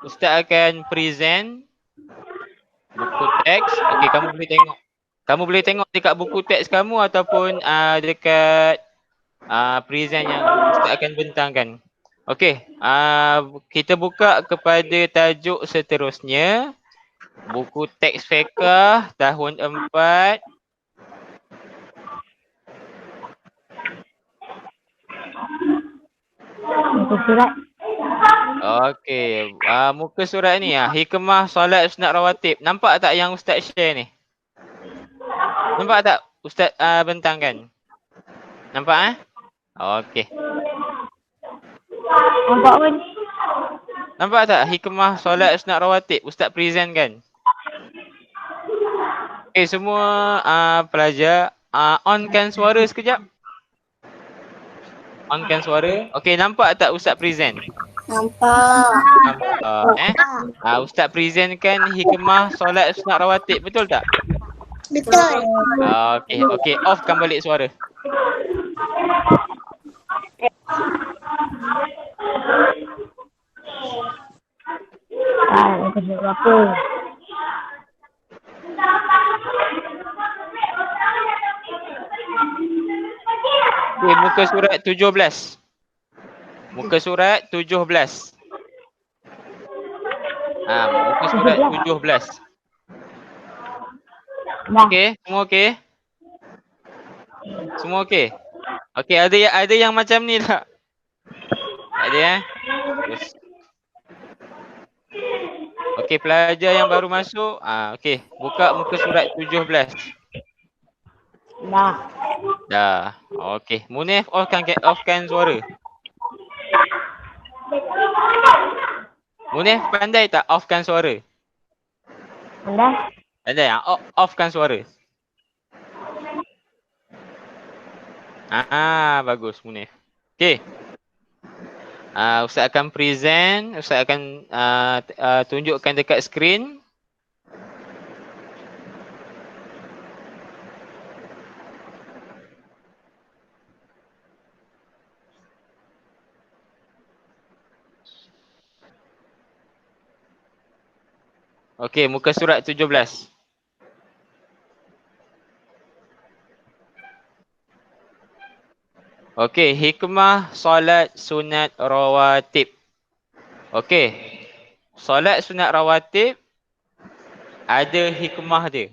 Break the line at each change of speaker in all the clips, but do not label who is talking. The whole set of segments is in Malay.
Ustaz akan present buku teks. Okey, kamu boleh tengok. Kamu boleh tengok dekat buku teks kamu ataupun dekat present yang Ustaz akan bentangkan. Okey, kita buka kepada tajuk seterusnya. Buku teks fiqh tahun 4.
Muka surat.
Okey, muka surat ni hikmah solat sunat rawatib. Nampak tak yang Ustaz share ni? Nampak tak Ustaz bentangkan? Nampak Okey.
Nampak pun.
Nampak tak hikmah solat sunat rawatib Ustaz present kan? Okey, semua pelajar onkan suara sekejap. Onkan suara. Okey, nampak tak Ustaz present?
Nampak.
Nampak. Ustaz presentkan hikmah solat sunat rawatib, betul tak?
Betul.
Okey, offkan balik suara.
Muka surat berapa?
Okey, muka surat 17. Muka surat 17. Muka surat 17. Okey, semua okey? Semua okey? Okey, ada yang macam ni tak? Tak ada Terus. Okey, pelajar yang baru masuk, okey, buka muka surat 17. Dah. Okey, Munif offkan suara. Munif pandai tak offkan suara? Pandai offkan suara. Bagus Munif. Okey. Ustaz akan present, Ustaz akan tunjukkan dekat skrin. Okey, muka surat 17. Okey, hikmah solat sunat rawatib. Okey, solat sunat rawatib ada hikmah dia.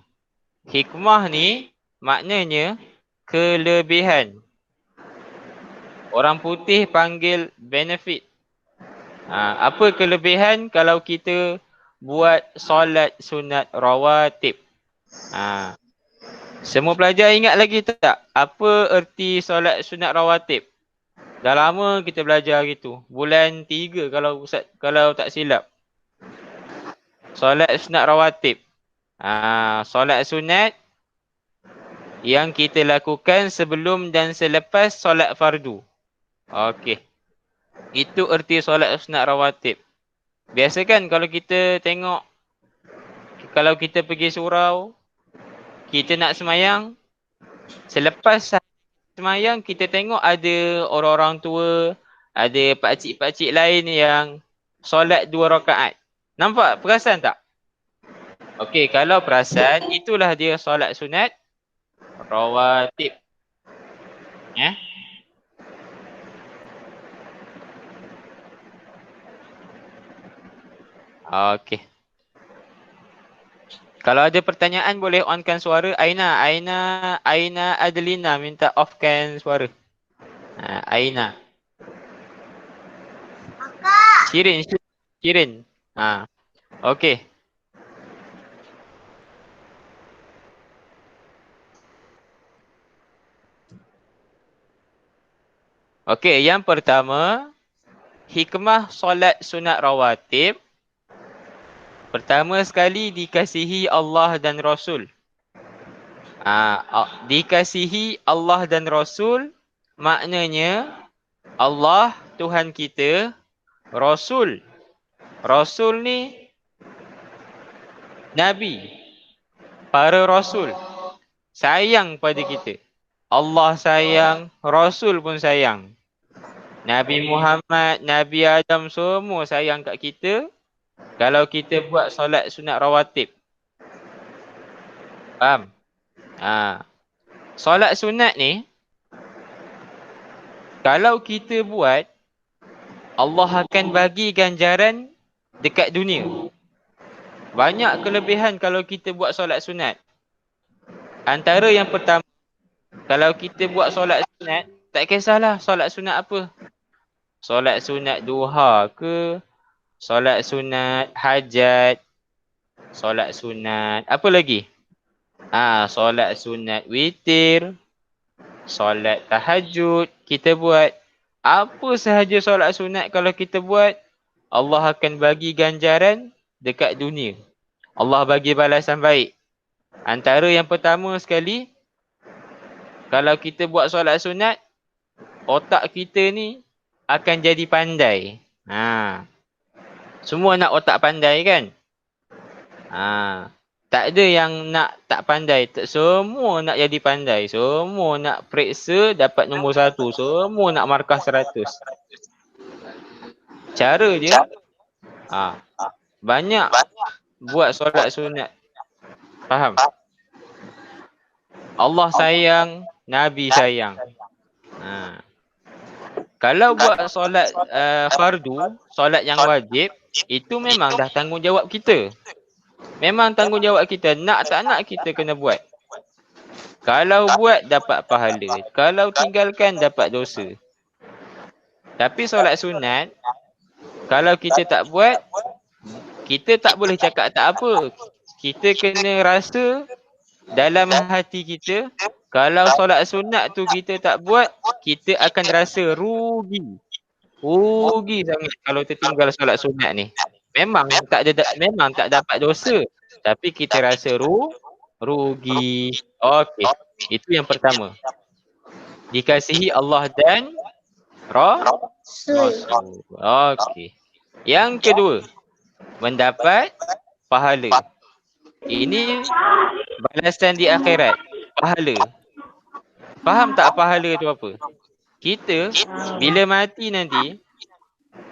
Hikmah ni maknanya kelebihan. Orang putih panggil benefit. Apa kelebihan kalau kita buat solat sunat rawatib? Semua pelajar ingat lagi tak? Apa erti solat sunat rawatib? Dah lama kita belajar gitu. Bulan 3 kalau tak silap. Solat sunat rawatib. Solat sunat yang kita lakukan sebelum dan selepas solat fardu. Okey. Itu erti solat sunat rawatib. Biasa kan kalau kita tengok, kalau kita pergi surau, kita nak semayang, selepas semayang kita tengok ada orang-orang tua, ada pakcik-pakcik lain yang solat 2 rakaat. Nampak? Perasan tak? Okey, kalau perasan, itulah dia solat sunat rawatib. Okey. Kalau ada pertanyaan boleh onkan suara. Aina Adelina minta offkan suara. Aina. Shirin. Okey. Okey, yang pertama, hikmah solat sunat rawatib. Pertama sekali dikasihi Allah dan Rasul. Dikasihi Allah dan Rasul maknanya Allah Tuhan kita, Rasul. Rasul ni Nabi. Para Rasul sayang pada kita. Allah sayang, Rasul pun sayang. Nabi Muhammad, Nabi Adam semua sayang kat kita. Kalau kita buat solat sunat rawatib. Faham? Solat sunat ni, kalau kita buat, Allah akan bagi ganjaran dekat dunia. Banyak kelebihan kalau kita buat solat sunat. Antara yang pertama, kalau kita buat solat sunat, tak kisahlah solat sunat apa. Solat sunat duha ke, solat sunat hajat, solat sunat, apa lagi? Solat sunat witir, solat tahajud, kita buat. Apa sahaja solat sunat kalau kita buat, Allah akan bagi ganjaran dekat dunia. Allah bagi balasan baik. Antara yang pertama sekali, kalau kita buat solat sunat, otak kita ni akan jadi pandai. Semua nak otak pandai kan? Tak ada yang nak tak pandai. Semua nak jadi pandai. Semua nak periksa dapat nombor 1. Semua nak markah 100. Cara dia, banyak buat solat sunat. Faham? Allah sayang, Nabi sayang. Kalau buat solat fardu, solat yang wajib, itu memang dah tanggungjawab kita. Memang tanggungjawab kita. Nak tak nak kita kena buat. Kalau buat dapat pahala. Kalau tinggalkan dapat dosa. Tapi solat sunat, kalau kita tak buat, kita tak boleh cakap tak apa. Kita kena rasa dalam hati kita, kalau solat sunat tu kita tak buat, kita akan rasa rugi. Rugi sangat kalau tertinggal solat sunat ni. Memang tak dapat dosa. Tapi kita rasa rugi. Okey. Itu yang pertama. Dikasihi Allah dan Rasul. Okey. Yang kedua, mendapat pahala. Ini balasan di akhirat. Pahala. Faham tak pahala tu apa? Kita bila mati nanti,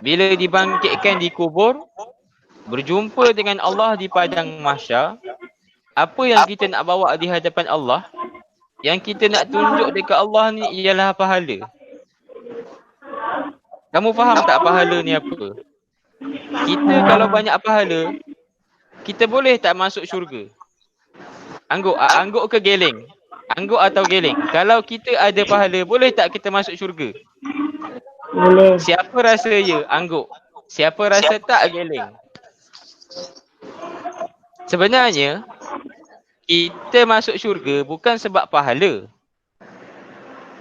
bila dibangkitkan di kubur, berjumpa dengan Allah di padang mahsyar, apa yang kita nak bawa di hadapan Allah, yang kita nak tunjuk dekat Allah ni ialah pahala. Kamu faham tak pahala ni apa? Kita kalau banyak pahala, kita boleh tak masuk syurga? Angguk ke geleng? Angguk atau geleng? Kalau kita ada pahala, boleh tak kita masuk syurga?
Boleh.
Siapa rasa ya? Angguk. Siapa rasa tak? Geleng. Sebenarnya, kita masuk syurga bukan sebab pahala.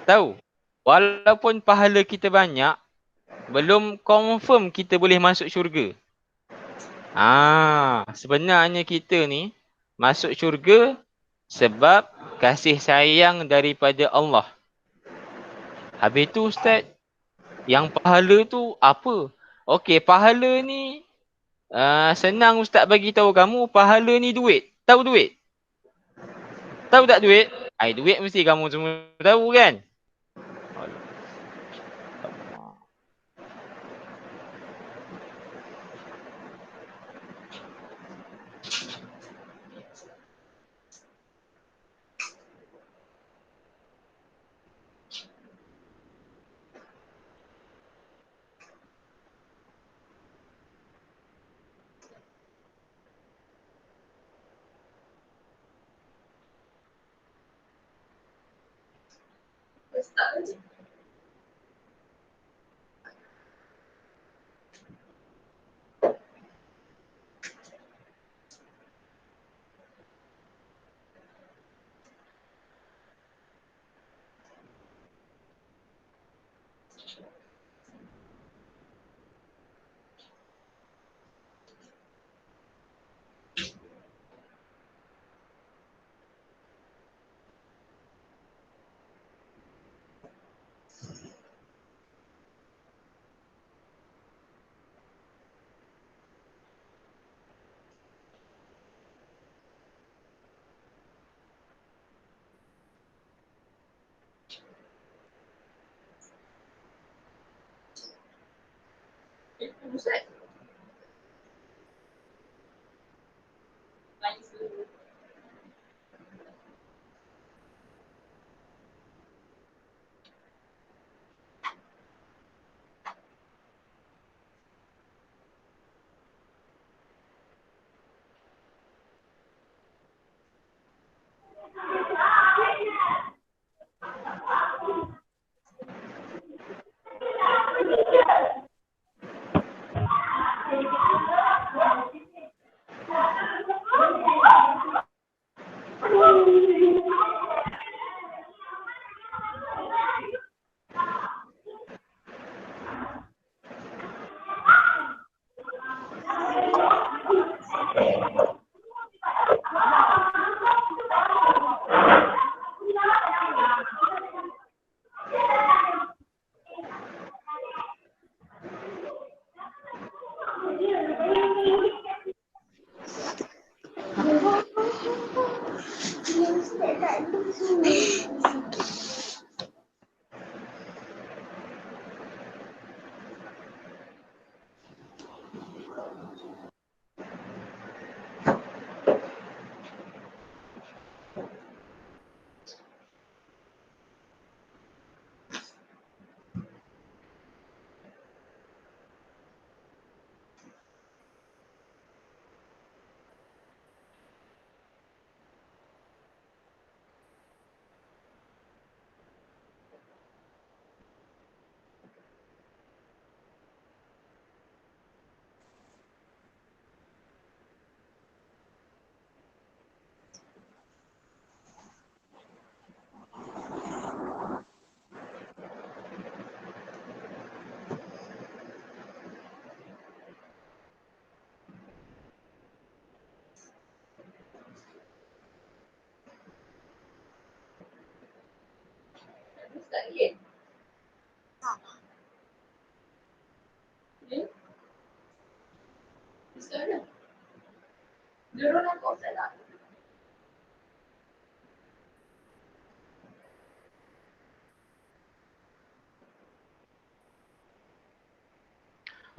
Tahu? Walaupun pahala kita banyak, belum confirm kita boleh masuk syurga. Sebenarnya kita ni masuk syurga sebab kasih sayang daripada Allah. Habis tu Ustaz, yang pahala tu apa? Okey, pahala ni senang Ustaz bagi tahu kamu, pahala ni duit. Tahu duit? Tahu tak duit? Duit mesti kamu semua tahu kan?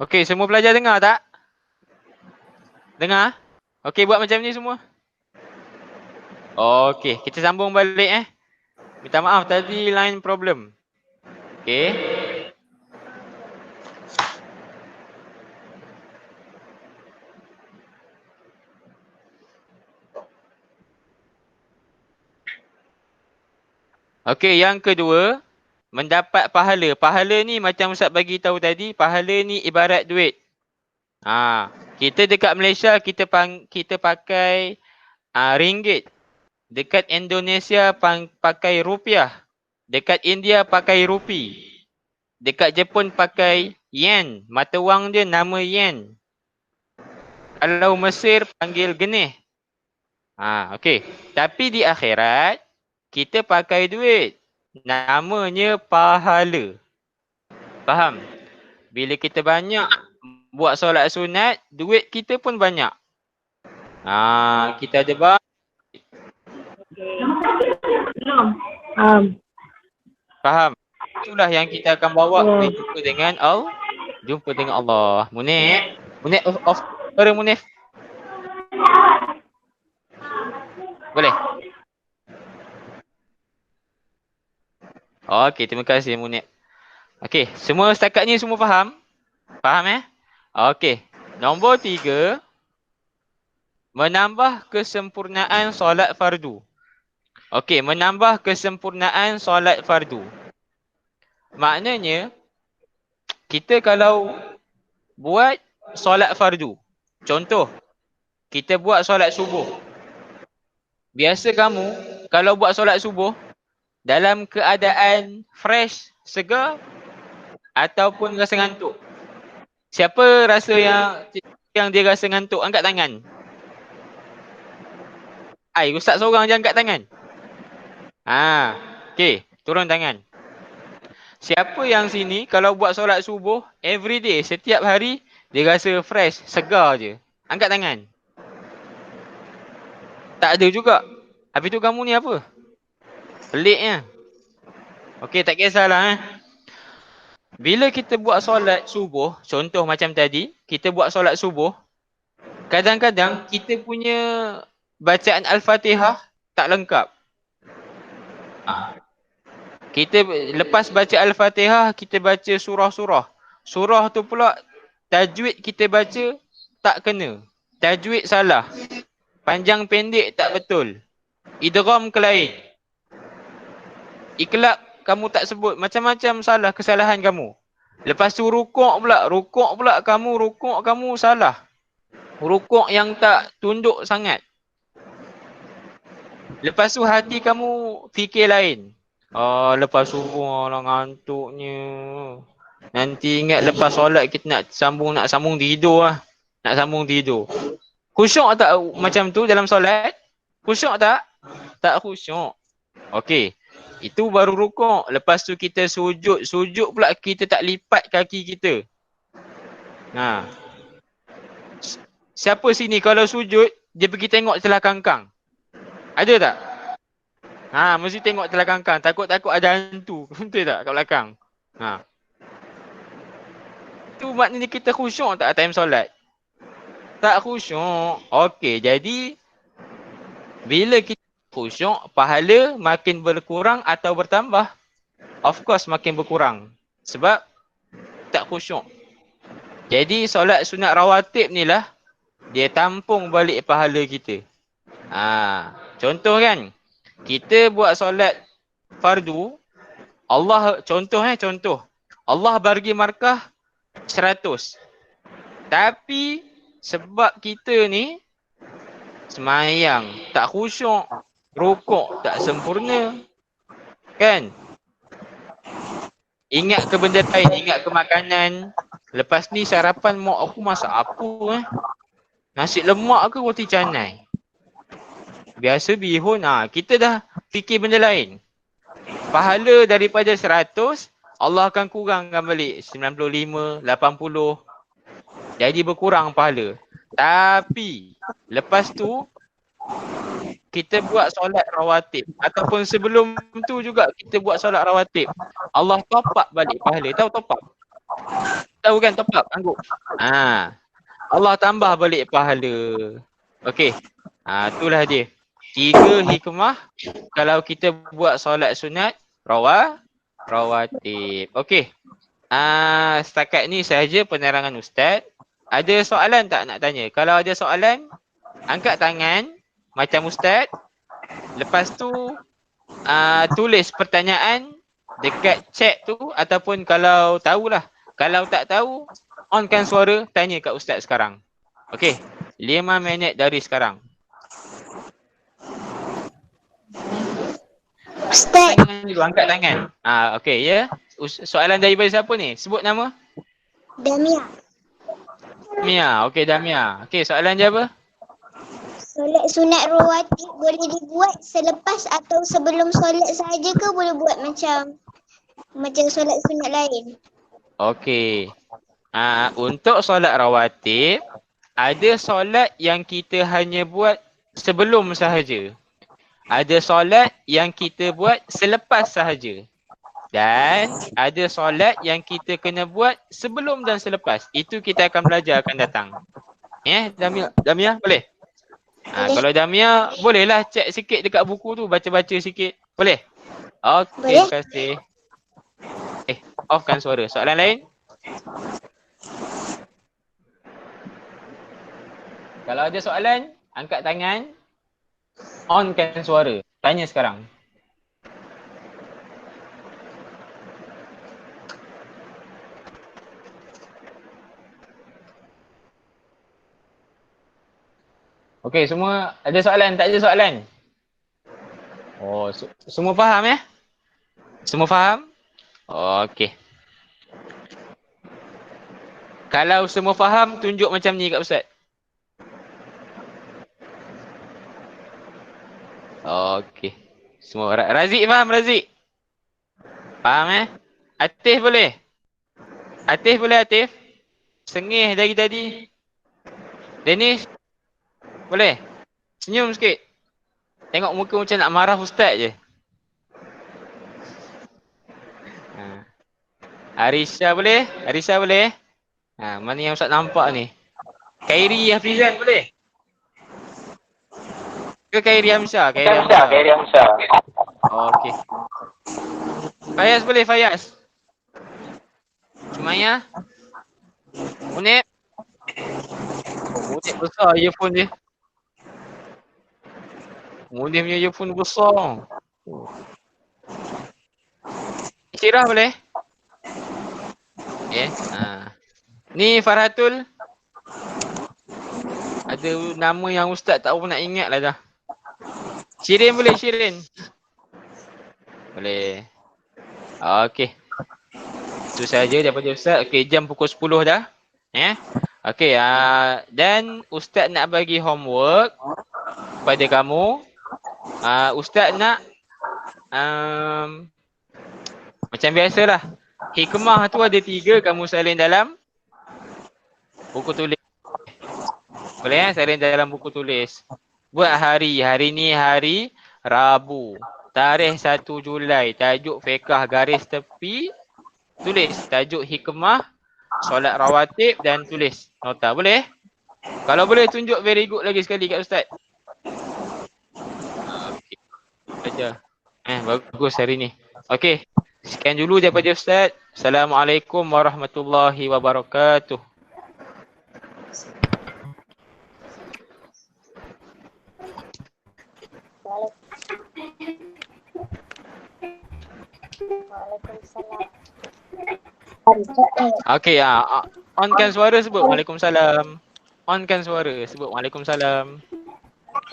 Okey, semua pelajar dengar tak? Dengar? Okey, buat macam ni semua. Okey, kita sambung balik Minta maaf tadi line problem. Okey. Okey, yang kedua, mendapat pahala. Pahala ni macam Ustaz bagi tahu tadi, pahala ni ibarat duit. Kita dekat Malaysia kita pakai ringgit. Dekat Indonesia pakai rupiah. Dekat India pakai rupi. Dekat Jepun pakai yen. Mata wang dia nama yen. Kalau Mesir panggil genih. Okey. Tapi di akhirat kita pakai duit. Namanya pahala. Faham? Bila kita banyak buat solat sunat, duit kita pun banyak. Kita ada faham? Itulah yang kita akan bawa jumpa dengan Allah. Munif off suara Munif. Boleh? Okey, terima kasih Munif. Okey, semua setakat ni semua faham? Faham Okey. Nombor 3, menambah kesempurnaan solat fardu. Okey, menambah kesempurnaan solat fardu. Maknanya, kita kalau buat solat fardu, contoh, kita buat solat subuh. Biasa kamu, kalau buat solat subuh, dalam keadaan fresh, segar, ataupun rasa ngantuk. Siapa rasa yang dia rasa ngantuk? Angkat tangan. Ustaz seorang je angkat tangan. Okey, turun tangan. Siapa yang sini kalau buat solat subuh every day, setiap hari dia rasa fresh, segar je? Angkat tangan. Tak ada juga. Habis tu kamu ni apa? Peliknya. Okey, tak kisahlah Bila kita buat solat subuh, contoh macam tadi, kita buat solat subuh, kadang-kadang kita punya bacaan Al-Fatihah tak lengkap. Kita lepas baca Al-Fatihah, kita baca surah-surah. Surah tu pula tajwid kita baca tak kena. Tajwid salah. Panjang pendek tak betul. Idgham ke lain. Iqlab kamu tak sebut. Macam-macam salah kesalahan kamu. Lepas tu rukuk pula kamu salah. Rukuk yang tak tunduk sangat. Lepas tu hati kamu fikir lain. Lepas subuh lah ngantuknya. Nanti ingat lepas solat kita nak sambung tidur lah. Nak sambung tidur. Khusyuk tak macam tu dalam solat? Khusyuk tak? Tak khusyuk. Okey. Itu baru rukuk. Lepas tu kita sujud. Sujud pula kita tak lipat kaki kita. Siapa sini kalau sujud, dia pergi tengok celah kangkang? Ada tak? Mesti tengok telakangkang. Takut-takut ada hantu. Betul tak kat belakang? Tu maknanya kita khusyuk tak time solat? Tak khusyuk. Okey, jadi bila kita khusyuk, pahala makin berkurang atau bertambah? Of course makin berkurang. Sebab tak khusyuk. Jadi solat sunat rawatib ni lah, dia tampung balik pahala kita. Contoh kan, kita buat solat fardu, contoh. Allah bagi markah 100. Tapi sebab kita ni semayang tak khusyuk, rukuk tak sempurna, kan? Ingat ke benda lain, ingat ke makanan. Lepas ni sarapan mak aku masak apa Nasi lemak ke roti canai? Biasa bihun. Kita dah fikir benda lain. Pahala daripada 100, Allah akan kurangkan balik 95, 80. Jadi berkurang pahala. Tapi lepas tu kita buat solat rawatib ataupun sebelum tu juga kita buat solat rawatib, Allah top up balik pahala. Tahu top up? Tahu kan top up? Angguk. Allah tambah balik pahala. Okey. Itulah dia. 3 hikmah kalau kita buat solat sunat rawatib. Okey. Setakat ni sahaja penerangan Ustaz. Ada soalan tak nak tanya? Kalau ada soalan, angkat tangan macam Ustaz. Lepas tu tulis pertanyaan dekat chat tu, ataupun kalau tahulah. Kalau tak tahu, onkan suara, tanya kat Ustaz sekarang. Okey. 5 minit dari sekarang.
Ustaz.
Dulu, angkat tangan. Okey, ya. Soalan daripada siapa ni? Sebut nama.
Damia.
Okey, Damia. Okey, soalan dia apa?
Solat sunat rawatib boleh dibuat selepas atau sebelum solat sahaja ke boleh buat macam solat sunat lain?
Okey. Untuk solat rawatib, ada solat yang kita hanya buat sebelum sahaja. Ada solat yang kita buat selepas sahaja. Dan ada solat yang kita kena buat sebelum dan selepas. Itu kita akan belajar akan datang. Damia boleh? Kalau Damia, bolehlah cek sikit dekat buku tu, baca-baca sikit. Boleh? Okey, terima kasih. Offkan suara. Soalan lain? Kalau ada soalan, angkat tangan. Onkan suara. Tanya sekarang. Okey, semua ada soalan? Tak ada soalan? Semua faham ya? Semua faham? Okey. Kalau semua faham, tunjuk macam ni kat Ustaz. Okey. Semua. Razik faham, Razik? Faham Atif boleh? Atif? Sengih dari tadi. Dennis? Boleh? Senyum sikit. Tengok muka macam nak marah Ustaz je. Arisha boleh? Mana yang Ustaz nampak ni? Khairi Hafizan boleh? Ke Khairi Hamzah? Khairi Hamzah. Okey. Fayaz boleh, Fayaz? Sumaya? Munib? Munib besar earphone dia. Munib punya earphone besar. Syirah boleh? Ni Farhatul. Ada nama yang Ustaz tak nak ingat lah dah. Shirin boleh, Shirin? Boleh. Okey. Itu saja daripada Ustaz. Okey, jam pukul 10 dah. Okey, dan Ustaz nak bagi homework pada kamu. Ustaz nak macam biasalah. Hikmah tu ada 3, kamu salin dalam buku tulis. Boleh salin dalam buku tulis. Buat hari ni hari Rabu. Tarikh 1 Julai. Tajuk fiqah garis tepi. Tulis tajuk hikmah, solat rawatib dan tulis nota. Boleh? Kalau boleh tunjuk very good lagi sekali kat Ustaz. Okey. Ajar. Bagus hari ni. Okey. Sekian dulu daripada Ustaz. Assalamualaikum warahmatullahi wabarakatuh.
Waalaikumsalam.
Okey, onkan suara sebut Waalaikumsalam. Onkan suara sebut Waalaikumsalam.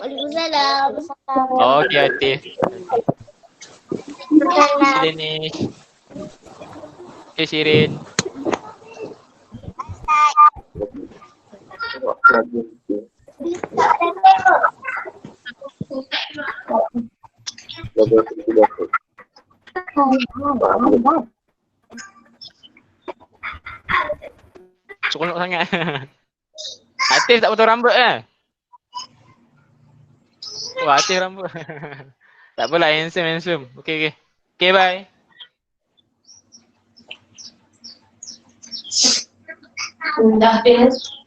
Waalaikumsalam.
Okey, Atif. Dinesh. Okey, Shirin. Seronok sangat. Atif tak potong rambut eh? Wah, Atif rambut. Tak apalah, handsome. Okey. Okay, bye.
Dah habis.